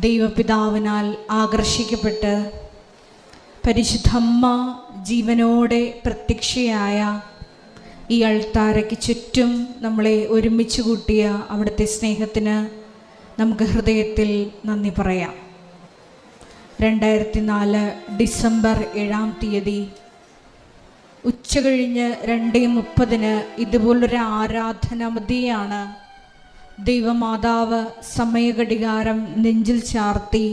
ദൈവപിതാവിനാൽ ആകർഷിക്കപ്പെട്ട് പരിശുദ്ധമ്മ ജീവനോടെ പ്രത്യക്ഷയായ ഈ അൾത്താരയ്ക്ക് ചുറ്റും നമ്മളെ ഒരുമിച്ച് കൂട്ടിയ അവിടുത്തെ സ്നേഹത്തിന് നമുക്ക് ഹൃദയത്തിൽ നന്ദി പറയാം. 2004 ഡിസംബർ 7-ാം തീയതി ഉച്ചകഴിഞ്ഞ് 2:30 ഇതുപോലൊരു ആരാധനാമതിയാണ് ദൈവമാതാവ് സമയഘടികാരം നെഞ്ചിൽ ചാർത്തി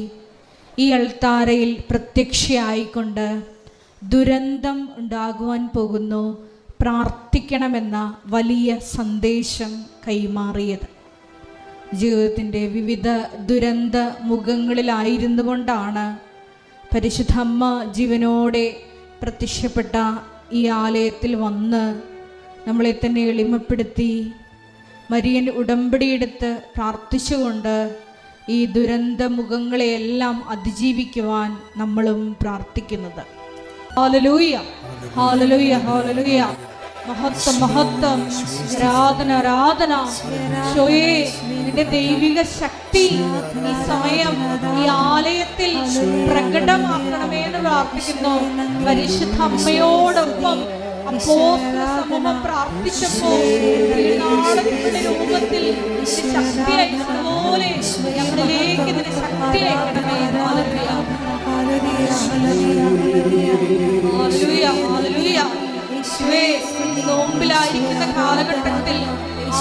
ഈ അൾത്താരയിൽ പ്രത്യക്ഷയായിക്കൊണ്ട് ദുരന്തം ഉണ്ടാകുവാൻ പോകുന്നു, പ്രാർത്ഥിക്കണമെന്ന വലിയ സന്ദേശം കൈമാറിയത്. ജീവിതത്തിൻ്റെ വിവിധ ദുരന്ത മുഖങ്ങളിലായിരുന്നു കൊണ്ടാണ് പരിശുദ്ധ അമ്മ ജീവനോടെ പ്രത്യക്ഷപ്പെട്ട ഈ ആലയത്തിൽ വന്ന് നമ്മളെ തന്നെ എളിമപ്പെടുത്തി മരിയൻ ഉടമ്പടിയെടുത്ത് പ്രാർത്ഥിച്ചുകൊണ്ട് ഈ ദുരന്ത മുഖങ്ങളെയെല്ലാം അതിജീവിക്കുവാൻ നമ്മളും പ്രാർത്ഥിക്കുന്നത്. Hallelujah, hallelujah, hallelujah. മഹത്വം, മഹത്വം, ആരാധന, ആരാധന. ഈശോയേ, നിന്റെ ദൈവിക ശക്തി ഈ സമയം ഈ ആലയത്തിൽ പ്രകടമാക്കണമേ എന്ന് പ്രാർത്ഥിക്കുന്നു. പരിശുദ്ധ അമ്മയോടൊപ്പം അപ്പോസ്തല സമൂഹം പ്രാർത്ഥിച്ചപ്പോൾ തിരുനാളത്തിന്റെ രൂപത്തിൽ ശക്തി അയച്ചതുപോലെ ഞങ്ങളിലേക്ക് ഇതിന് ശക്തി അയക്കണമേ. Hallelujah, hallelujah, hallelujah. ഈശോയേ, നോമ്പിലായിരിക്കുന്ന കാലഘട്ടത്തിൽ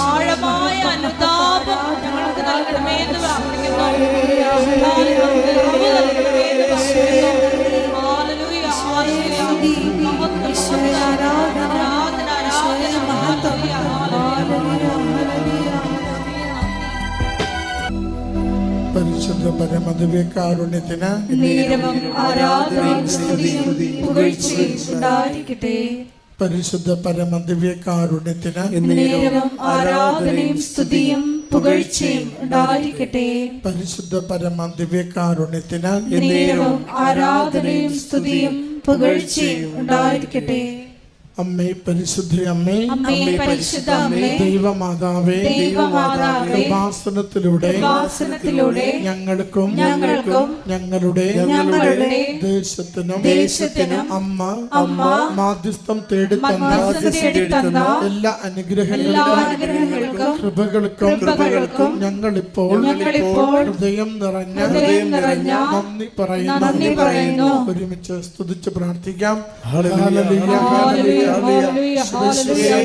ആഴമായ അനുതാപം ഞങ്ങൾക്ക് നൽകണമേ എന്ന് പ്രാർത്ഥിക്കുന്നു. Hallelujah, hallelujah. പരിശുദ്ധ പരമദിവ്യകാരുണ്യത്തിന് നേരവും ആരാധനയും സ്തുതിയും പുകഴ്ചയും ഉണ്ടായിരിക്കട്ടെ. പരിശുദ്ധ പരമദിവ്യകാരുണ്യത്തിന് നേരവും ആരാധനയും സ്തുതിയും പുകഴ്ചയും ഉണ്ടായിരിക്കട്ടെ. പരിശുദ്ധ പരമദിവ്യകാരുണ്യത്തിന് നേരവും ആരാധനയും സ്തുതിയും പുകഴ്ചയും ഉണ്ടായിരിക്കട്ടെ. അമ്മേ, പരിശുദ്ധ അമ്മേ, അമ്മേ, പരിശുദ്ധ അമ്മേ, ദൈവമാതാവേ, ദൈവമാതാവേ, ഉപാസനത്തിലൂടെ ഞങ്ങൾക്കും ഞങ്ങളുടെ ദേശത്തിനും അമ്മ മാധ്യസ്ഥം തേടിത്തന്ന എല്ലാ അനുഗ്രഹങ്ങൾക്കും കൃപകൾക്കും ഞങ്ങളിപ്പോൾ ഹൃദയം നിറഞ്ഞ നന്ദി പറയുന്നു. ഒരുമിച്ച് സ്തുതിച്ച് പ്രാർത്ഥിക്കാം. Hallelujah, hallelujah, hallelujah, hallelujah.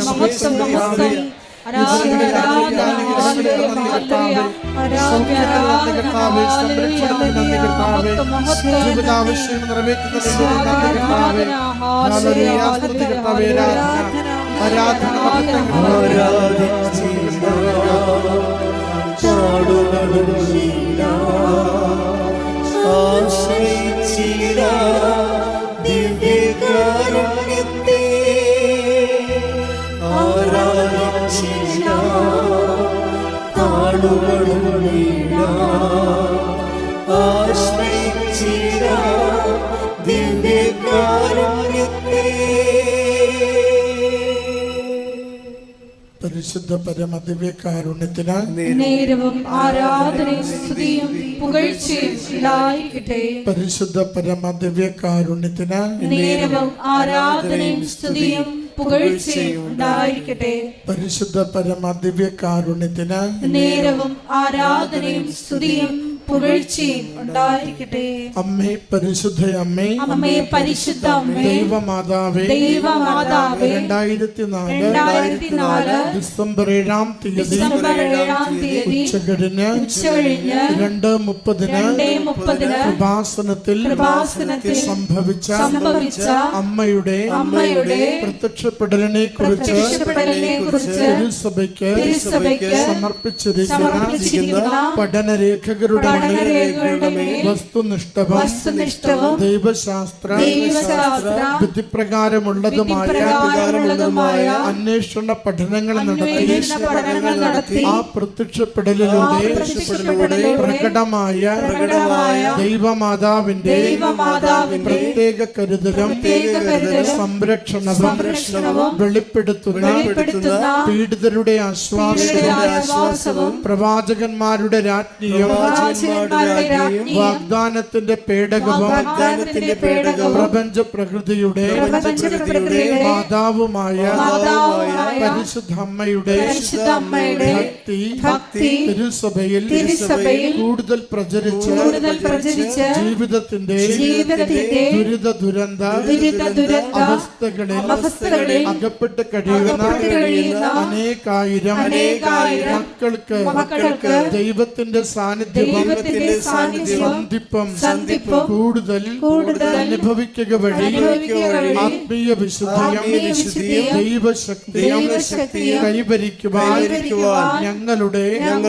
മഹത്വം, മഹത്വം. പരിശുദ്ധ പരമദിവ്യകാരുണ്യത്തിന് നേരവും ആരാധനയും സ്തുതിയും പുകഴ്ചയും ഉണ്ടായിരിക്കട്ടെ. പരിശുദ്ധ പരമദിവ്യകാരുണ്യത്തിന് നേരവും ആരാധനയും സ്തുതിയും പുകഴ്ചയും ഉണ്ടായിരിക്കട്ടെ. പരിശുദ്ധ പരമദിവ്യകാരുണ്യത്തിന് നേരവും ആരാധനയും സ്തുതിയും പുകഴ്ചയും ഉണ്ടായിരിക്കട്ടെ. അമ്മേ, പരിശുദ്ധ അമ്മേ, അമ്മേ, പരിശുദ്ധ അമ്മേ, ദൈവമാതാവേ, 2004 ഡിസംബർ 7-ാം തീയതി ഉച്ചകഴിഞ്ഞ് 2:30 കൃപാസനത്തിൽ സംഭവിച്ച അമ്മയുടെ പ്രത്യക്ഷപ്പെടലിനെ കുറിച്ച് തിരുസഭയ്ക്ക് സമർപ്പിച്ചിരിക്കുന്ന പഠനരേഖകളുടെ വസ്തുനിഷ്ഠവും ദൈവശാസ്ത്ര വിധിപ്രകാരമുള്ളതുമായ അന്വേഷണ പഠനങ്ങൾ നടത്തി ആ പ്രത്യക്ഷപ്പെടലിലൂടെ പ്രകടമായ ദൈവമാതാവിന്റെ പ്രത്യേക കരുതലും സംരക്ഷണവും വെളിപ്പെടുത്തുന്ന പീഡിതരുടെ ആശ്വാസവും പ്രവാചകന്മാരുടെ രാജ്ഞിയും രാജന്മാരുടെ രാജ്ഞിയും വാഗ്ദാനത്തിന്റെ പേടകവും വാഗ്ദാനത്തിന്റെ പേടകവും പ്രപഞ്ച പ്രകൃതിയുടെ മാതാവുമായ പരിശുദ്ധ അമ്മയുടെ ഭക്തി തിരുസഭയിൽ കൂടുതൽ പ്രചരിച്ച് ജീവിതത്തിന്റെ ദുരിത ദുരന്ത അവസ്ഥകളിൽ അകപ്പെട്ട് കഴിയുന്ന അനേകായിരം മക്കൾക്ക് ദൈവത്തിന്റെ സാന്നിധ്യം കൂടുതൽ അനുഭവിക്കുക വഴി ആത്മീയ വിശുദ്ധിയും ദൈവശക്തിയും കൈവരിക്കുവാൻ ഞങ്ങളുടെ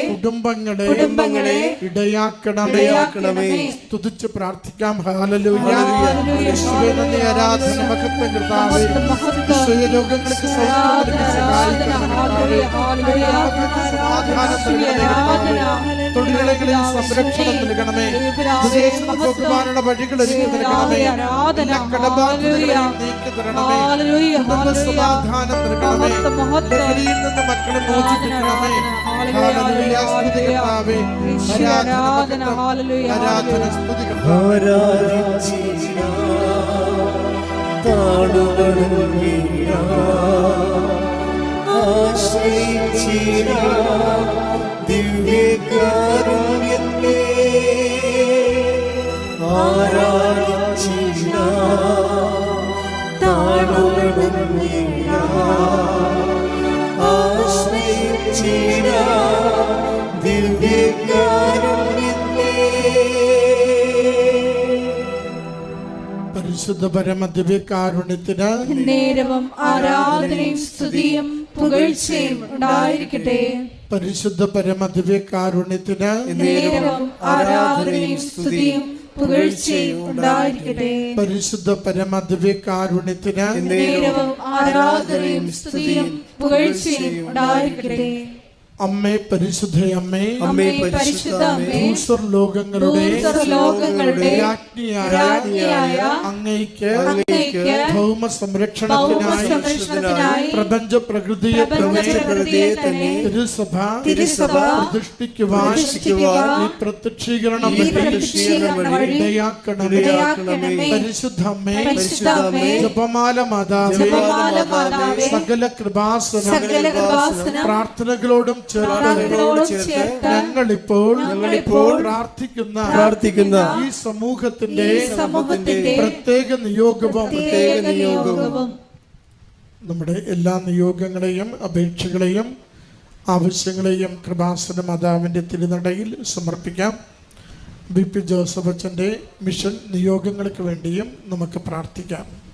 കുടുംബങ്ങളെ ഇടയാക്കണമേ. സ്തുതിച്ച് പ്രാർത്ഥിക്കാം. ഹല്ലേലൂയ. യേശുവേ നന്ദി, ആരാധന, മഹത്വം കർത്താവേ. ഈശോയെ രോഗങ്ങൾക്ക് സൗഖ്യം നൽകി സഹായിക്കണമേ. തൊഴിലുകളിൽ സംരക്ഷണം നൽകണമേ. വിദേശത്ത് പോകുവാനുള്ള വഴികൾ ഒരുക്കി നൽകണമേ. നീക്കി തരണമേ. സമാധാനം നൽകണമേ. ലഹരിയിൽ നിന്ന് മക്കളെ മോചിപ്പിക്കണമേ. ഹല്ലേലൂയ. സ്തുതി കർത്താവേ. ആരാധന, സ്തുതി കർത്താവേ. ദിവ്യകാരുണ്യത്തെ ആരാധിച്ചിട താണുവണങ്ങിട ആശ്രയിച്ചിട ദിവ്യകാരുണ്യത്തെ. പരിശുദ്ധ പരമ ദിവ്യകാരുണ്യത്തിന് നേരവും ആരാധനയും സ്തുതിയും പുകഴ്ചയും ഉണ്ടായിരിക്കട്ടെ. പരിശുദ്ധ പരമ ദിവ്യകാരുണ്യത്തിന് നേരവും ആരാധനയും സ്തുതിയും പുകഴ്ചയും ഉണ്ടായിരിക്കട്ടെ. പരിശുദ്ധ പരമ ദിവ്യകാരുണ്യത്തിന് നേരവും ആരാധനയും സ്തുതിയും പുകഴ്ചയും ഉണ്ടായിരിക്കട്ടെ. അമ്മേ പരിശുദ്ധ അമ്മേ, അമ്മേ പരിശുദ്ധ അമ്മേ, ഭൂസ്വർ ലോകങ്ങളുടെ രാജ്ഞിയായ അങ്ങയ്ക്ക് ഭൗമ സംരക്ഷണത്തിനായി പ്രപഞ്ച പ്രകൃതിയെ തന്നെ തിരുസഭ പ്രതിഷ്ഠിക്കുവാൻ ഈ പ്രത്യക്ഷീകരണം ഇടയാക്കണമേ. പരിശുദ്ധ അമ്മേ, ജപമാല മാതാവേ, സകല കൃപാസനം പ്രാർത്ഥനകളോടും ഞങ്ങളിപ്പോൾ പ്രാർത്ഥിക്കുന്ന ഈ സമൂഹത്തിന്റെ പ്രത്യേക നിയോഗവും നമ്മുടെ എല്ലാ നിയോഗങ്ങളെയും അപേക്ഷകളെയും ആവശ്യങ്ങളെയും കൃപാസന മാതാവിന്റെ തിരുനടയിൽ സമർപ്പിക്കാം. BP ജോസഫ് അച്ഛൻ്റെ മിഷൻ നിയോഗങ്ങൾക്ക് വേണ്ടിയും നമുക്ക് പ്രാർത്ഥിക്കാം.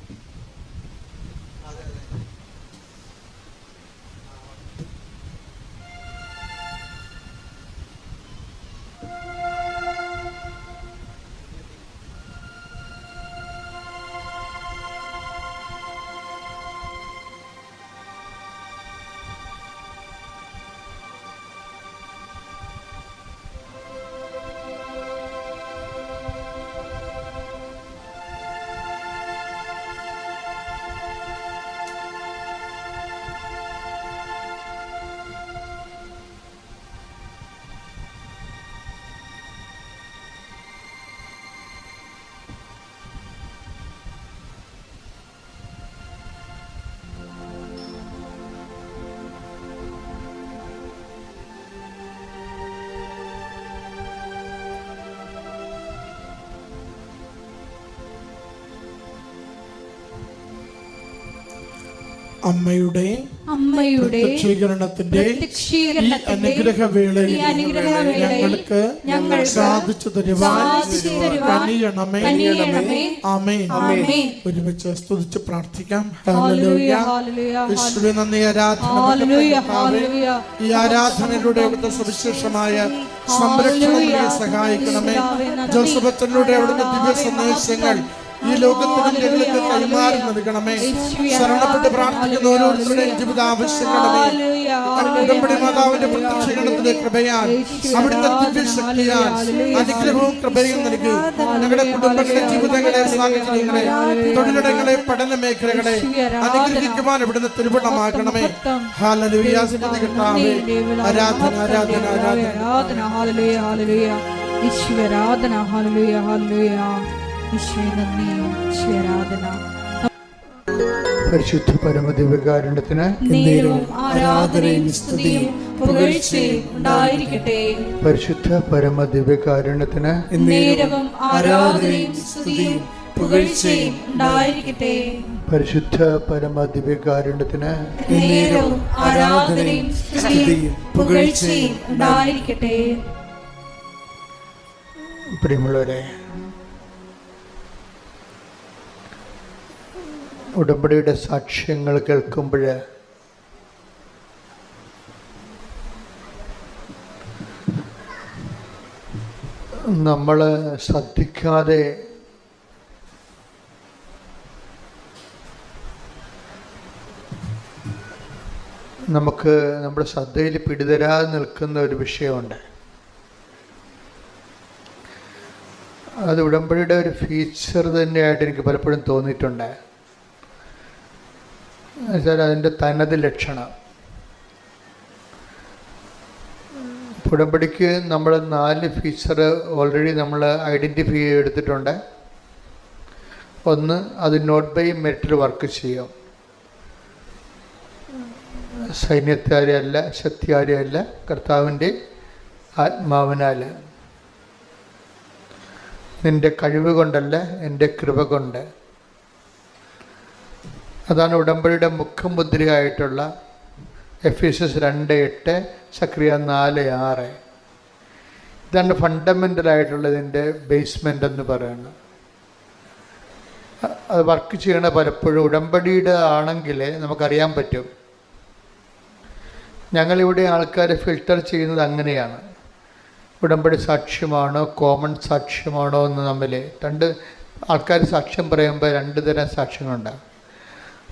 അമ്മയുടെ പ്രത്യക്ഷീകരണത്തിന്റെ ഈ അനുഗ്രഹവേളയിൽ ഞങ്ങൾക്ക് സാധിച്ചു തരുവാൻ കനിയണമേ. ആമേൻ. ഒരുമിച്ച് സ്തുതിച്ച് പ്രാർത്ഥിക്കാം. ഹല്ലേലൂയ. യേശുവേ നന്ദി, ആരാധന. ഈ ആരാധനയിലൂടെ അവിടുത്തെ സവിശേഷമായ സംരക്ഷണത്തെ സഹായിക്കണമേ. ജോസഫ് അച്ഛനിലൂടെ അവിടുത്തെ ദിവ്യ സന്ദേശങ്ങൾ ഈ ലോകത്തിനും ഞങ്ങൾക്ക് കൈമാറി നൽകണമേ. ശരണപ്പെട്ട് പ്രാർത്ഥിക്കുന്ന ഓരോരുത്തരുടെയും ജീവിത ആവശ്യങ്ങളെ ഉടമ്പടി മാതാവിന്റെ പ്രത്യക്ഷീകരണത്തിലെ കൃപയാൽ അവിടുത്തെ ദിവ്യശക്തിയാൽ അനുഗ്രഹവും കൃപയും നൽകി ഞങ്ങളുടെ കുടുംബങ്ങളെ, ജീവിതങ്ങളെ, സാഹചര്യങ്ങളെ, തൊഴിലിടങ്ങളെ, പഠന മേഖലകളെ അനുഗ്രഹിക്കുവാൻ ഇവിടുന്ന് തിരുവണ്ണമാക്കണമേ. ഹല്ലേലൂയ, സ്തുതി കർത്താവേ. ആരാധന ആരാധന ആരാധന. ആരാധന. Hallelujah hallelujah. ഈശ്വര ആരാധന. Hallelujah hallelujah. ഈശ്വര നന്ദി. ഈശ്വര ആരാധന. പരിശുദ്ധ പരമദിവ്യകാരുണ്യത്തിന് നേരവും ആരാധനയും സ്തുതിയും പുകഴ്ചയും ഉണ്ടായിരിക്കട്ടെ. പരിശുദ്ധ പരമദിവ്യകാരുണ്യത്തിന് നേരവും ആരാധനയും സ്തുതിയും പുകഴ്ചയും ഉണ്ടായിരിക്കട്ടെ. പരിശുദ്ധ പരമദിവ്യകാരുണ്യത്തിന് നേരവും ആരാധനയും സ്തുതിയും പുകഴ്ചയും ഉണ്ടായിരിക്കട്ടെ. പ്രിയമുള്ളവരെ, ഉടമ്പടിയുടെ സാക്ഷ്യങ്ങൾ കേൾക്കുമ്പോൾ നമ്മൾ ശ്രദ്ധിക്കാതെ നമുക്ക് നമ്മുടെ ശ്രദ്ധയിൽ പിടിതരാതെ നിൽക്കുന്ന ഒരു വിഷയമുണ്ട്. അത് ഉടമ്പടിയുടെ ഒരു ഫീച്ചർ തന്നെയായിട്ട് എനിക്ക് പലപ്പോഴും തോന്നിയിട്ടുണ്ട്. എന്നുവെച്ചാൽ അതിൻ്റെ തനത് ലക്ഷണം. ഉടമ്പടിക്ക് നമ്മൾ 4 ഫീച്ചർ ഓൾറെഡി നമ്മൾ ഐഡൻറ്റിഫൈ ചെയ്തെടുത്തിട്ടുണ്ട്. ഒന്ന്, അത് നോട്ട് ബൈ മെറിറ്റിൽ വർക്ക് ചെയ്യും. സൈന്യത്താരെയല്ല, ശക്തിയാരെയല്ല, കർത്താവിൻ്റെ ആത്മാവിനാൽ. നിൻ്റെ കഴിവ് കൊണ്ടല്ല, എൻ്റെ കൃപ കൊണ്ട്. അതാണ് ഉടമ്പടിയുടെ മുഖമുദ്രയായിട്ടുള്ള എഫേസ്യസ് 2:8, സക്രിയ 4:6. ഇതാണ് ഫണ്ടമെൻ്റലായിട്ടുള്ള ഇതിൻ്റെ ബേസ്മെൻ്റ് എന്ന് പറയുന്നത്. അത് വർക്ക് ചെയ്യണ പലപ്പോഴും ഉടമ്പടിയുടെ ആണെങ്കിൽ നമുക്കറിയാൻ പറ്റും. ഞങ്ങളിവിടെ ആൾക്കാരെ ഫിൽട്ടർ ചെയ്യുന്നത് അങ്ങനെയാണ്. ഉടമ്പടി സാക്ഷ്യമാണോ കോമൺ സാക്ഷ്യമാണോ എന്ന് തമ്മിൽ 2 ആൾക്കാർ സാക്ഷ്യം പറയുമ്പോൾ 2 തരം സാക്ഷ്യങ്ങളുണ്ടാകും.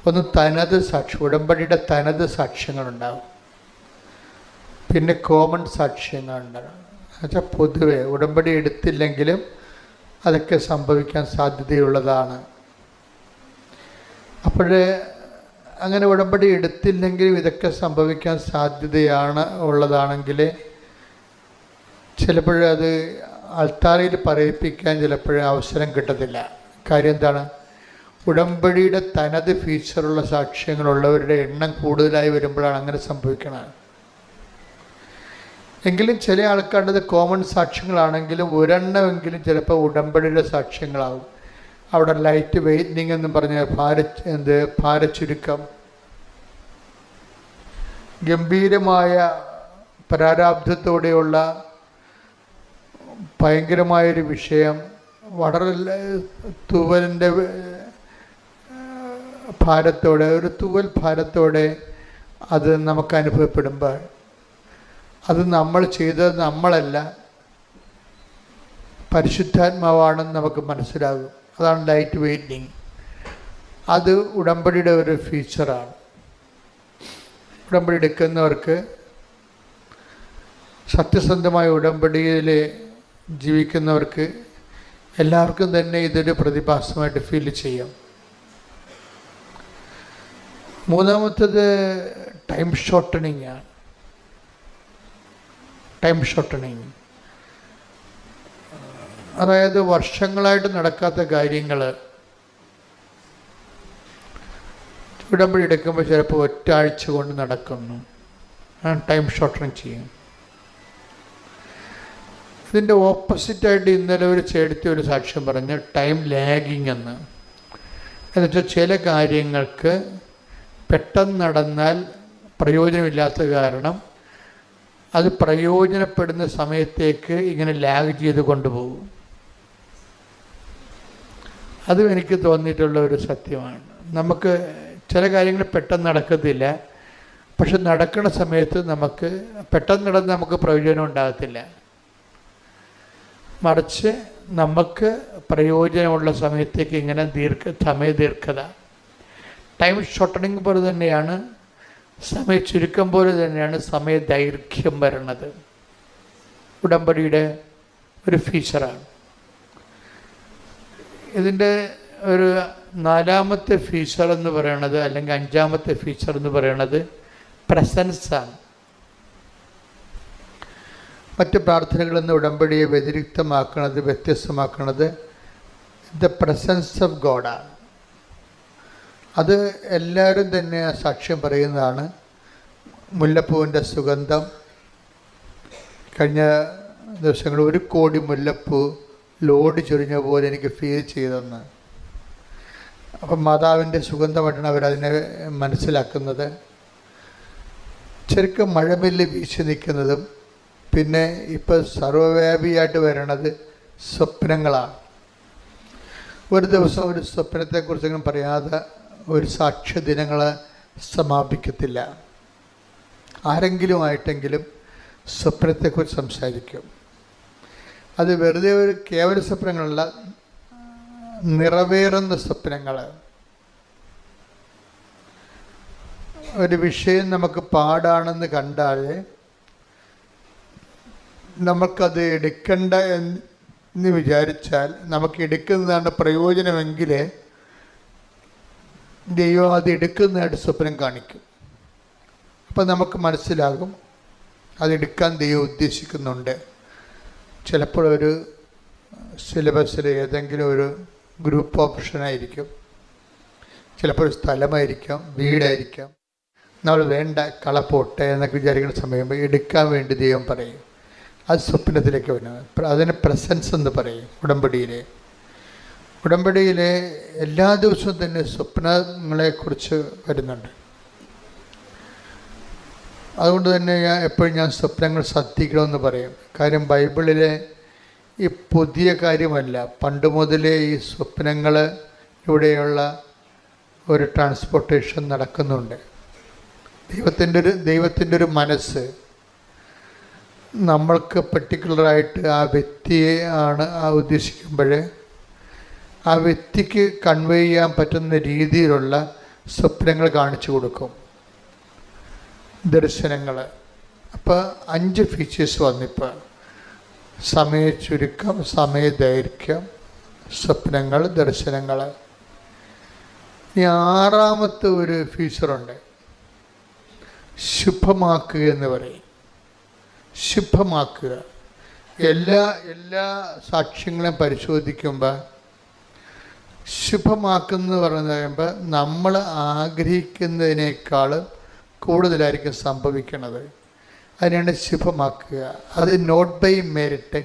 ഒന്ന് തനത് സാക്ഷ്യം, ഉടമ്പടിയുടെ തനത് സാക്ഷ്യങ്ങളുണ്ടാകും. പിന്നെ കോമൺ സാക്ഷ്യങ്ങളുണ്ടാകും. എന്നുവെച്ചാൽ പൊതുവെ ഉടമ്പടി എടുത്തില്ലെങ്കിലും അതൊക്കെ സംഭവിക്കാൻ സാധ്യതയുള്ളതാണ്. അപ്പോഴേ അങ്ങനെ ഉടമ്പടി എടുത്തില്ലെങ്കിലും ഇതൊക്കെ സംഭവിക്കാൻ സാധ്യതയാണ് ഉള്ളതാണെങ്കിൽ ചിലപ്പോഴത് അൾത്താരയിൽ പറയിപ്പിക്കാൻ ചിലപ്പോഴും അവസരം കിട്ടത്തില്ല. കാര്യം എന്താണ്? ഉടമ്പടിയുടെ തനത് ഫീച്ചറുള്ള സാക്ഷ്യങ്ങളുള്ളവരുടെ എണ്ണം കൂടുതലായി വരുമ്പോഴാണ് അങ്ങനെ സംഭവിക്കുന്നത്. എങ്കിലും ചില ആൾക്കാരുടേത് കോമൺ സാക്ഷ്യങ്ങളാണെങ്കിലും ഒരെണ്ണമെങ്കിലും ചിലപ്പോൾ ഉടമ്പടിയുടെ സാക്ഷ്യങ്ങളാവും. അവിടെ ലൈറ്റ് വെയ്റ്റനിങ് എന്ന് പറഞ്ഞ ഭാരച്ചുരുക്കം, ഗംഭീരമായ പ്രാരാബ്ധത്തോടെയുള്ള ഭയങ്കരമായൊരു വിഷയം, വളരെ തൂവലിൻ്റെ ഭാരത്തോടെ, ഒരു തൂവൽ ഭാരത്തോടെ അത് നമുക്ക് അനുഭവപ്പെടുമ്പോൾ അത് നമ്മൾ ചെയ്തത് നമ്മളല്ല, പരിശുദ്ധാത്മാവാണെന്ന് നമുക്ക് മനസ്സിലാകും. അതാണ് ലൈറ്റ് വെയ്റ്റിങ്. അത് ഉടമ്പടിയുടെ ഒരു ഫീച്ചറാണ്. ഉടമ്പടി എടുക്കുന്നവർക്ക്, സത്യസന്ധമായ ഉടമ്പടിയിൽ ജീവിക്കുന്നവർക്ക് എല്ലാവർക്കും തന്നെ ഇതൊരു പ്രതിഭാസമായിട്ട് ഫീൽ ചെയ്യാം. മൂന്നാമത്തത് ടൈം ഷോർട്ടനിങ് ആണ്. ടൈം ഷോർട്ടനിങ് അതായത് വർഷങ്ങളായിട്ട് നടക്കാത്ത കാര്യങ്ങൾ ഉടമ്പടി എടുക്കുമ്പോൾ ചിലപ്പോൾ 1 ആഴ്ച കൊണ്ട് നടക്കുന്നു. ടൈം ഷോർട്ടനിങ് ചെയ്യും. ഇതിൻ്റെ ഓപ്പോസിറ്റായിട്ട് ഇന്നലെ ഒരു ചേട്ടത്തി ഒരു സാക്ഷ്യം പറഞ്ഞ് ടൈം ലാഗിങ് എന്നുവെച്ചാൽ ചില കാര്യങ്ങൾക്ക് പെട്ടെന്ന് നടന്നാൽ പ്രയോജനമില്ലാത്ത കാരണം അത് പ്രയോജനപ്പെടുന്ന സമയത്തേക്ക് ഇങ്ങനെ ലാഗ് ചെയ്ത് കൊണ്ടുപോകും. അതും എനിക്ക് തോന്നിയിട്ടുള്ള ഒരു സത്യമാണ്. നമുക്ക് ചില കാര്യങ്ങൾ പെട്ടെന്ന് നടക്കത്തില്ല, പക്ഷെ നടക്കുന്ന സമയത്ത് നമുക്ക് പെട്ടെന്ന് നടന്ന് നമുക്ക് പ്രയോജനം ഉണ്ടാകത്തില്ല. മറിച്ച് നമുക്ക് പ്രയോജനമുള്ള സമയത്തേക്ക് ഇങ്ങനെ സമയദീർഘത, ടൈം ഷോർട്ടനിങ് പോലെ തന്നെയാണ് സമയ ചുരുക്കം പോലെ തന്നെയാണ് സമയ ദൈർഘ്യം വരണത്. ഉടമ്പടിയുടെ ഒരു ഫീച്ചറാണ്. ഇതിൻ്റെ ഒരു 4ാമത്തെ ഫീച്ചർ എന്ന് പറയണത്, അല്ലെങ്കിൽ 5ാമത്തെ ഫീച്ചർ എന്ന് പറയണത് പ്രസൻസാണ്. മറ്റ് പ്രാർത്ഥനകളിൽ നിന്ന് ഉടമ്പടിയെ വ്യതിരിക്തമാക്കുന്നത്, വ്യത്യസ്തമാക്കുന്നത് ദ പ്രസൻസ് ഓഫ് ഗോഡാണ്. അത് എല്ലാവരും തന്നെ സാക്ഷ്യം പറയുന്നതാണ്. മുല്ലപ്പൂവിൻ്റെ സുഗന്ധം, കഴിഞ്ഞ ദിവസങ്ങളിൽ 1 കോടി മുല്ലപ്പൂ ലോഡ് ചൊരിഞ്ഞ പോലെ എനിക്ക് ഫീൽ ചെയ്തെന്ന്. അപ്പം മാതാവിൻ്റെ സുഗന്ധമായിട്ടാണ് അവരതിനെ മനസ്സിലാക്കുന്നത്. ശരിക്കും മഴമില്ല് വീശി നിൽക്കുന്നതും പിന്നെ ഇപ്പോൾ സർവ്വവ്യാപിയായിട്ട് വരണത് സ്വപ്നങ്ങളാണ്. ഒരു ദിവസം ഒരു സ്വപ്നത്തെക്കുറിച്ചെങ്കിലും പറയാതെ ഒരു സാക്ഷ്യ ദിനങ്ങൾ സമാപിക്കത്തില്ല. ആരെങ്കിലുമായിട്ടെങ്കിലും സ്വപ്നത്തെക്കുറിച്ച് സംസാരിക്കും. അത് വെറുതെ ഒരു കേവല സ്വപ്നങ്ങളല്ല, നിറവേറുന്ന സ്വപ്നങ്ങൾ. ഒരു വിഷയം നമുക്ക് പാടാണെന്ന് കണ്ടാൽ നമുക്കത് എടുക്കണ്ട എന്ന് വിചാരിച്ചാൽ, നമുക്ക് എടുക്കുന്നതാണ് പ്രയോജനമെങ്കിൽ ദൈവം അത് എടുക്കുന്നതായിട്ട് സ്വപ്നം കാണിക്കും. അപ്പം നമുക്ക് മനസ്സിലാകും അതെടുക്കാൻ ദൈവം ഉദ്ദേശിക്കുന്നുണ്ട്. ചിലപ്പോൾ ഒരു സിലബസിൽ ഏതെങ്കിലും ഒരു ഗ്രൂപ്പ് ഓപ്ഷനായിരിക്കും, ചിലപ്പോൾ ഒരു സ്ഥലമായിരിക്കാം, വീടായിരിക്കാം. നമ്മൾ വേണ്ട കളപ്പോട്ടെ എന്നൊക്കെ വിചാരിക്കുന്ന സമയം എടുക്കാൻ വേണ്ടി ദൈവം പറയും. അത് സ്വപ്നത്തിലേക്ക് വരുന്നത്. അതിന് പ്രസൻസ് എന്ന് പറയും. ഉടമ്പടിയിലെ എല്ലാ ദിവസവും തന്നെ സ്വപ്നങ്ങളെക്കുറിച്ച് വരുന്നുണ്ട്. അതുകൊണ്ട് തന്നെ ഞാൻ സ്വപ്നങ്ങൾ ശ്രദ്ധിക്കണമെന്ന് പറയും. കാര്യം ബൈബിളിലെ ഈ പുതിയ കാര്യമല്ല, പണ്ട് മുതലേ ഈ സ്വപ്നങ്ങളിലൂടെയുള്ള ഒരു ട്രാൻസ്പോർട്ടേഷൻ നടക്കുന്നുണ്ട്. ദൈവത്തിൻ്റെ ഒരു മനസ്സ് നമ്മൾക്ക് പർട്ടിക്കുലറായിട്ട് ആ വ്യക്തിയെ ആണ് ഉദ്ദേശിക്കുമ്പോൾ ആ വ്യക്തിക്ക് കൺവേ ചെയ്യാൻ പറ്റുന്ന രീതിയിലുള്ള സ്വപ്നങ്ങൾ കാണിച്ചു കൊടുക്കും, ദർശനങ്ങൾ. അപ്പോൾ 5 ഫീച്ചേഴ്സ് വന്നിപ്പോൾ: സമയ ചുരുക്കം, സമയ ദൈർഘ്യം, സ്വപ്നങ്ങൾ, ദർശനങ്ങൾ. ഇനി 6ാമത്തെ ഒരു ഫീച്ചറുണ്ട്, ശുഭമാക്കുക എന്ന് പറയും. ശുഭമാക്കുക. എല്ലാ സാക്ഷ്യങ്ങളെയും പരിശോധിക്കുമ്പോൾ ശുഭമാക്കുന്നു പറയുമ്പോൾ നമ്മൾ ആഗ്രഹിക്കുന്നതിനേക്കാളും കൂടുതലായിരിക്കും സംഭവിക്കുന്നത്. അതിനാണ് ശുഭമാക്കുക. അത് not by merit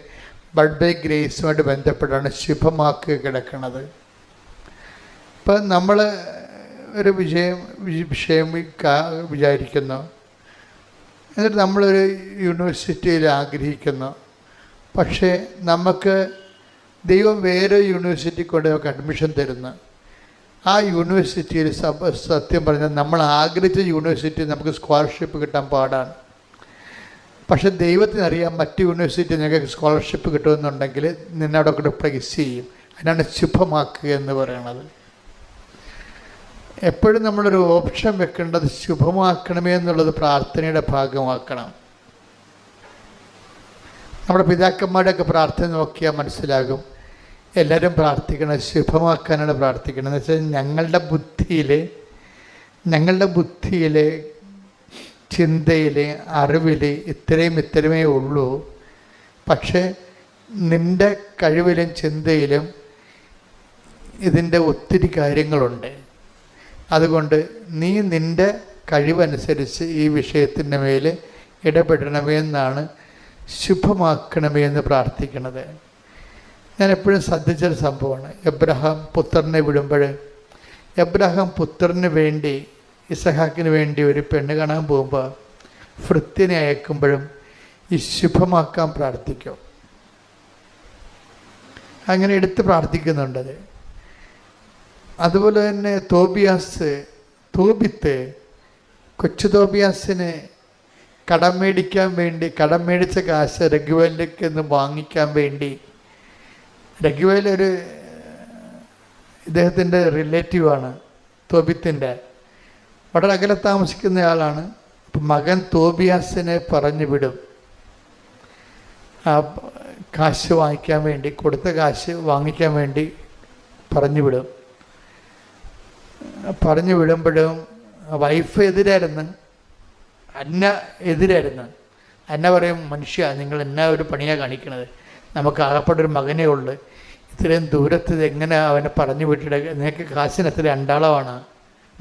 but by ഗ്രേസുമായിട്ട് ബന്ധപ്പെട്ടാണ് ശുഭമാക്കുക കിടക്കുന്നത്. ഇപ്പം നമ്മൾ ഒരു വിഷയം വിചാരിക്കുന്നു, എന്നിട്ട് നമ്മളൊരു യൂണിവേഴ്സിറ്റിയിൽ ആഗ്രഹിക്കുന്നു. പക്ഷേ നമുക്ക് ദൈവം വേറെ യൂണിവേഴ്സിറ്റി കൊണ്ട് നമുക്ക് അഡ്മിഷൻ തരുന്നു. ആ യൂണിവേഴ്സിറ്റിയിൽ സത്യം പറഞ്ഞാൽ നമ്മൾ ആഗ്രഹിച്ച യൂണിവേഴ്സിറ്റി നമുക്ക് സ്കോളർഷിപ്പ് കിട്ടാൻ പാടാണ്. പക്ഷെ ദൈവത്തിനറിയാം മറ്റ് യൂണിവേഴ്സിറ്റി നിങ്ങൾക്ക് സ്കോളർഷിപ്പ് കിട്ടുമെന്നുണ്ടെങ്കിൽ നിന്നെ അവിടെ കൂടെ പ്ലേസ് ചെയ്യും. അതിനാണ് ശുഭമാക്കുക എന്ന് പറയുന്നത്. എപ്പോഴും നമ്മളൊരു ഓപ്ഷൻ വെക്കേണ്ടത് ശുഭമാക്കണമേ എന്നുള്ളത് പ്രാർത്ഥനയുടെ ഭാഗമാക്കണം. നമ്മുടെ പിതാക്കന്മാരുടെയൊക്കെ പ്രാർത്ഥന നോക്കിയാൽ മനസ്സിലാകും. എല്ലാവരും പ്രാർത്ഥിക്കണം, ശുഭമാക്കാനാണ് പ്രാർത്ഥിക്കണം. എന്ന് വെച്ചാൽ ഞങ്ങളുടെ ബുദ്ധിയിൽ ചിന്തയിൽ അറിവിൽ ഇത്രയുമേ ഉള്ളൂ. പക്ഷേ നിൻ്റെ കഴിവിലും ചിന്തയിലും ഇതിൻ്റെ ഒത്തിരി കാര്യങ്ങളുണ്ട്. അതുകൊണ്ട് നീ നിൻ്റെ കഴിവനുസരിച്ച് ഈ വിഷയത്തിൻ്റെ മേൽ ഇടപെടണമേ എന്നാണ് ശുഭമാക്കണമേ എന്ന് പ്രാർത്ഥിക്കണത്. ഞാൻ എപ്പോഴും ശ്രദ്ധിച്ചൊരു സംഭവമാണ്. എബ്രഹാം പുത്രനെ വിടുമ്പോൾ എബ്രഹാം പുത്രന് വേണ്ടി, ഇസഹാക്കിന് വേണ്ടി ഒരു പെണ്ണ് കാണാൻ പോകുമ്പോൾ ഭൃത്യനെ അയക്കുമ്പോഴും ഈ ശുഭമാക്കാൻ പ്രാർത്ഥിക്കും. അങ്ങനെ എടുത്ത് പ്രാർത്ഥിക്കുന്നുണ്ടത്. അതുപോലെ തന്നെ തോബിത്ത് കൊച്ചു തോബിയാസിന് കടം മേടിച്ച കാശ് രഘുവേലിലേക്ക് ഒന്ന് വാങ്ങിക്കാൻ വേണ്ടി, രഘുവേൽ ഇദ്ദേഹത്തിൻ്റെ റിലേറ്റീവാണ് തോബിത്തിൻ്റെ. വളരെ അകലെ താമസിക്കുന്നയാളാണ്. അപ്പം മകൻ തോബിയാസിനെ പറഞ്ഞു വിടും. ആ കാശ് വാങ്ങിക്കാൻ വേണ്ടി, കൊടുത്ത കാശ് വാങ്ങിക്കാൻ വേണ്ടി പറഞ്ഞു വിടും. പറഞ്ഞു വിടുമ്പോഴും വൈഫ് എതിരായിരുന്നു, അന്ന എതിരായിരുന്നു. അന്ന പറയും, മനുഷ്യ നിങ്ങൾ എന്നാ ഒരു പണിയാണ് കാണിക്കണത്, നമുക്ക് ആകപ്പെട്ടൊരു മകനേ ഉള്ളു, ഇത്രയും ദൂരത്ത് എങ്ങനെ അവനെ പറഞ്ഞു വിട്ടിട്ട്, നിനക്ക് കാശിന് എത്ര അണ്ടാളമാണ്,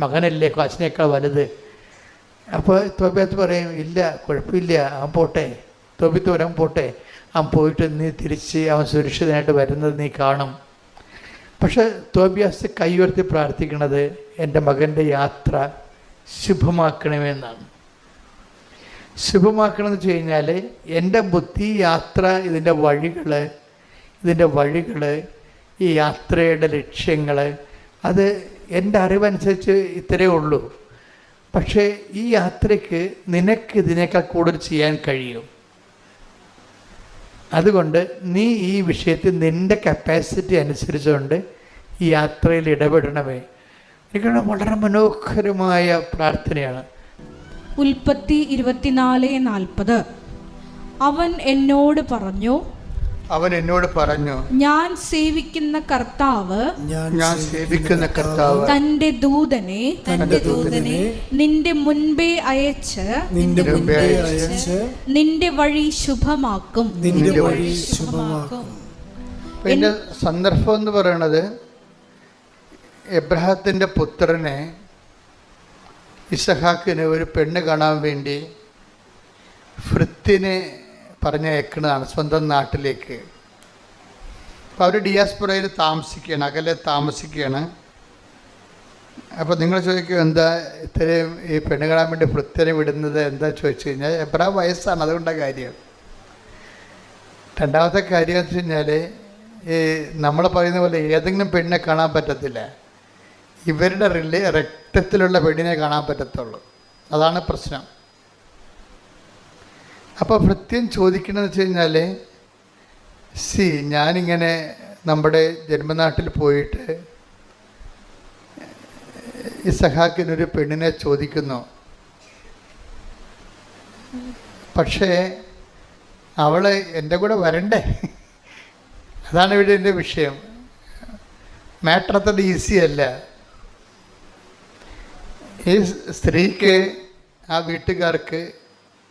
മകനല്ലേ കാശിനേക്കാൾ വലുത്. അപ്പോൾ തോബിയാസ് പറയും, ഇല്ല കുഴപ്പമില്ല, അവൻ പോട്ടെ, തോബിത്ത് വരാൻ പോട്ടെ, അവൻ പോയിട്ട് നീ തിരിച്ച് അവൻ സുരക്ഷിതനായിട്ട് വരുന്നത് നീ കാണും. പക്ഷെ തോബിയാസ് കൈ ഉയർത്തി പ്രാർത്ഥിക്കുന്നത് എൻ്റെ മകൻ്റെ യാത്ര ശുഭമാക്കണമെന്നാണ്. ശുഭമാക്കണമെന്ന് വെച്ച് കഴിഞ്ഞാൽ എൻ്റെ ബുദ്ധി, യാത്ര, ഇതിൻ്റെ വഴികൾ, ഈ യാത്രയുടെ ലക്ഷ്യങ്ങൾ, അത് എൻ്റെ അറിവനുസരിച്ച് ഇത്രയേ ഉള്ളൂ. പക്ഷേ ഈ യാത്രയ്ക്ക് നിനക്ക് ഇതിനേക്കാൾ കൂടുതൽ ചെയ്യാൻ കഴിയും. അതുകൊണ്ട് നീ ഈ വിഷയത്തിൽ നിൻ്റെ കപ്പാസിറ്റി അനുസരിച്ചുകൊണ്ട് ഈ യാത്രയിൽ ഇടപെടണമേ. എനിക്ക് വളരെ മനോഹരമായ പ്രാർത്ഥനയാണ്. ഉൽപ്പത്തി 24:40. അവൻ എന്നോട് പറഞ്ഞു, ഞാൻ സേവിക്കുന്ന കർത്താവ് തന്റെ ദൂതനെ നിന്റെ മുൻപേ അയച്ച് നിന്റെ വഴി ശുഭമാക്കും. പിന്നെ സന്ദർഭം എന്ന് പറയണത്, എബ്രഹാത്തിന്റെ പുത്രനെ ഇസഹാക്കിന് ഒരു പെണ്ണ് കാണാൻ വേണ്ടി ഫ്രിത്തിനെ പറഞ്ഞയക്കുന്നതാണ് സ്വന്തം നാട്ടിലേക്ക്. അപ്പോൾ അവർ ഡിയാസ്പൊറയിൽ താമസിക്കുകയാണ്, അകലെ താമസിക്കുകയാണ്. അപ്പോൾ നിങ്ങൾ ചോദിക്കും, എന്താ ഇത്രയും ഈ പെണ്ണ് കാണാൻ വേണ്ടി ഫ്രിത്തിനെ വിടുന്നത് എന്താ ചോദിച്ചു കഴിഞ്ഞാൽ, എബ്രഹാം വയസ്സാണ്, അതുകൊണ്ടാണ് കാര്യം. രണ്ടാമത്തെ കാര്യം എന്ന് വെച്ച് കഴിഞ്ഞാൽ, ഈ നമ്മൾ പറയുന്ന പോലെ ഏതെങ്കിലും പെണ്ണിനെ കാണാൻ പറ്റത്തില്ല, ഇവരുടെ രക്തത്തിലുള്ള പെണ്ണിനെ കാണാൻ പറ്റത്തുള്ളൂ. അതാണ് പ്രശ്നം. അപ്പോൾ ഭൃത്യം ചോദിക്കണമെന്ന് വെച്ച് കഴിഞ്ഞാൽ, ഞാനിങ്ങനെ നമ്മുടെ ജന്മനാട്ടിൽ പോയിട്ട് ഇസഹാക്കിനൊരു പെണ്ണിനെ ചോദിക്കുന്നു, പക്ഷേ അവൾ എൻ്റെ കൂടെ വരണ്ടേ? അതാണ് ഇവിടെ എൻ്റെ വിഷയം. മാറ്റർ അത്ര ഈസി അല്ല. ഈ സ്ത്രീക്ക്, ആ വീട്ടുകാർക്ക്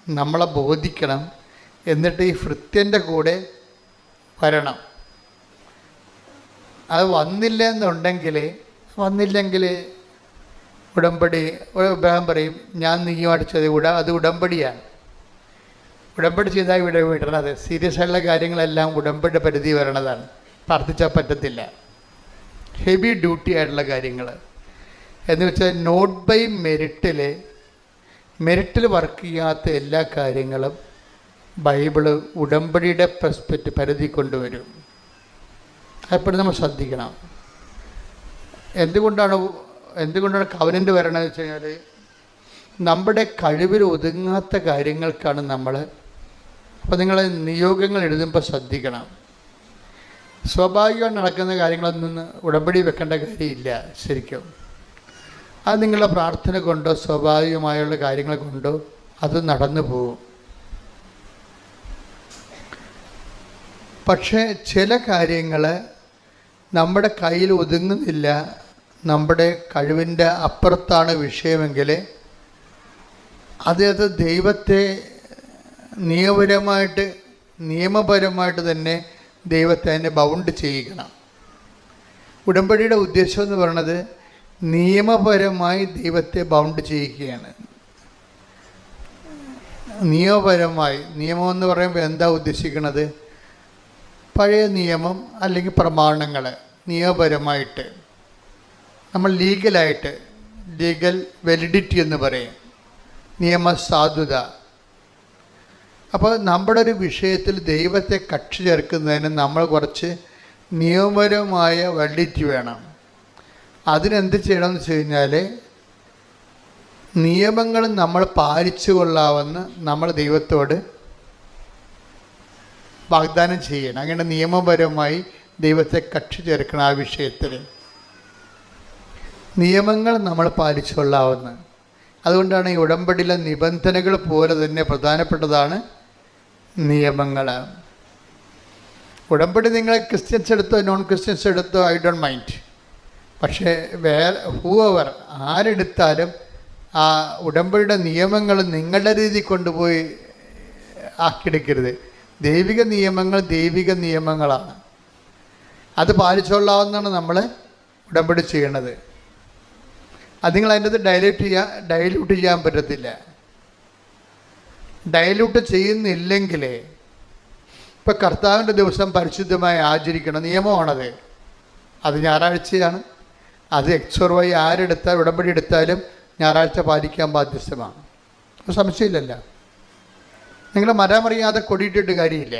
നമ്മളെ ബോധിക്കണം, എന്നിട്ട് ഈ ഭൃത്യൻ്റെ കൂടെ വരണം. അത് വന്നില്ലെങ്കിൽ ഉടമ്പടി, ഇബ്രാഹിം പറയും, ഞാൻ നീയുമായിട്ട് ചെയ്ത അത് ഉടമ്പടിയാണ്. ഉടമ്പടി ചെയ്താൽ ഇവിടെ വിടണത്. സീരിയസ് ആയിട്ടുള്ള കാര്യങ്ങളെല്ലാം ഉടമ്പടി പരിധി വരണതാണ്, പ്രാർത്ഥിച്ചാൽ പറ്റത്തില്ല. ഹെവി ഡ്യൂട്ടി ആയിട്ടുള്ള കാര്യങ്ങൾ എന്ന് വെച്ചാൽ നോട്ട് ബൈ മെറിറ്റിൽ വർക്ക് ചെയ്യാത്ത എല്ലാ കാര്യങ്ങളും ബൈബിള് ഉടമ്പടിയുടെ പരിധി കൊണ്ടുവരും. അപ്പോഴും നമ്മൾ ശ്രദ്ധിക്കണം. എന്തുകൊണ്ടാണ് കവനൻ്റ് വരണമെന്ന് വെച്ച് കഴിഞ്ഞാൽ, നമ്മുടെ കഴിവിൽ ഒതുങ്ങാത്ത കാര്യങ്ങൾക്കാണ് നമ്മൾ. അപ്പോൾ നിങ്ങൾ നിയോഗങ്ങൾ എഴുതുമ്പോൾ ശ്രദ്ധിക്കണം. സ്വാഭാവികമായി നടക്കുന്ന കാര്യങ്ങളൊന്നും ഉടമ്പടി വെക്കേണ്ട കാര്യമില്ല ശരിക്കും. അത് നിങ്ങളുടെ പ്രാർത്ഥന കൊണ്ടോ സ്വാഭാവികമായുള്ള കാര്യങ്ങൾ കൊണ്ടോ അത് നടന്നു പോകും. പക്ഷേ ചില കാര്യങ്ങൾ നമ്മുടെ കയ്യിൽ ഒതുങ്ങുന്നില്ല, നമ്മുടെ കഴിവിൻ്റെ അപ്പുറത്താണ് വിഷയമെങ്കിൽ അത് ദൈവത്തെ നിയമപരമായിട്ട് തന്നെ ദൈവത്തെ അതിനെ ബൗണ്ട് ചെയ്യിക്കണം. ഉടമ്പടിയുടെ ഉദ്ദേശം എന്ന് പറയുന്നത് നിയമപരമായി ദൈവത്തെ ബൗണ്ട് ചെയ്യിക്കുകയാണ്. നിയമം എന്ന് പറയുമ്പോൾ എന്താ ഉദ്ദേശിക്കുന്നത്? പഴയ നിയമം അല്ലെങ്കിൽ പ്രമാണങ്ങൾ നിയമപരമായിട്ട് നമ്മൾ ലീഗൽ വാലിഡിറ്റി എന്ന് പറയും, നിയമസാധുത. അപ്പോൾ നമ്മുടെ ഒരു വിഷയത്തിൽ ദൈവത്തെ കക്ഷി ചേർക്കുന്നതിന് നമ്മൾ കുറച്ച് നിയമപരമായ വാലിഡിറ്റി വേണം. അതിനെന്ത് ചെയ്യണമെന്ന് വെച്ച് കഴിഞ്ഞാൽ, നിയമങ്ങൾ നമ്മൾ പാലിച്ചു കൊള്ളാമെന്ന് നമ്മൾ ദൈവത്തോട് വാഗ്ദാനം ചെയ്യണം. അങ്ങനെ നിയമപരമായി ദൈവത്തെ കക്ഷി ചേർക്കണം. ആ വിഷയത്തിൽ നിയമങ്ങൾ നമ്മൾ പാലിച്ചു കൊള്ളാവുന്ന. അതുകൊണ്ടാണ് ഈ ഉടമ്പടിയിലെ നിബന്ധനകൾ പോലെ തന്നെ പ്രധാനപ്പെട്ടതാണ് നിയമങ്ങൾ. ഉടമ്പടി നിങ്ങൾ ക്രിസ്ത്യൻസ് എടുത്തോ നോൺ ക്രിസ്ത്യൻസ് എടുത്തോ ഐ ഡോണ്ട് മൈൻഡ്. പക്ഷേ ഹൂവർ ആരെടുത്താലും ആ ഉടമ്പടിയുടെ നിയമങ്ങൾ നിങ്ങളുടെ രീതി കൊണ്ടുപോയി ആക്കിയെടുക്കരുത്. ദൈവിക നിയമങ്ങൾ ദൈവിക നിയമങ്ങളാണ്. അത് പാലിച്ചോളാവുന്നതാണ് നമ്മൾ ഉടമ്പടി ചെയ്യണത്. അത് നിങ്ങൾ അതിൻ്റെ അത് ഡൈല്യൂട്ട് ചെയ്യാൻ പറ്റത്തില്ല. ഡൈല്യൂട്ട് ചെയ്യുന്നില്ലെങ്കിൽ ഇപ്പം കർത്താവിൻ്റെ ദിവസം പരിശുദ്ധമായി ആചരിക്കണം, നിയമമാണത്. അത് ഞായറാഴ്ചയാണ്. അത് XY ആരെടുത്താൽ ഉടമ്പടി എടുത്താലും ഞായറാഴ്ച പാലിക്കാൻ ബാധ്യസ്ഥമാണ്. സംശയമില്ലല്ലോ. നിങ്ങൾ മരമറിയാതെ കൊടിയിട്ടിട്ട് കാര്യമില്ല.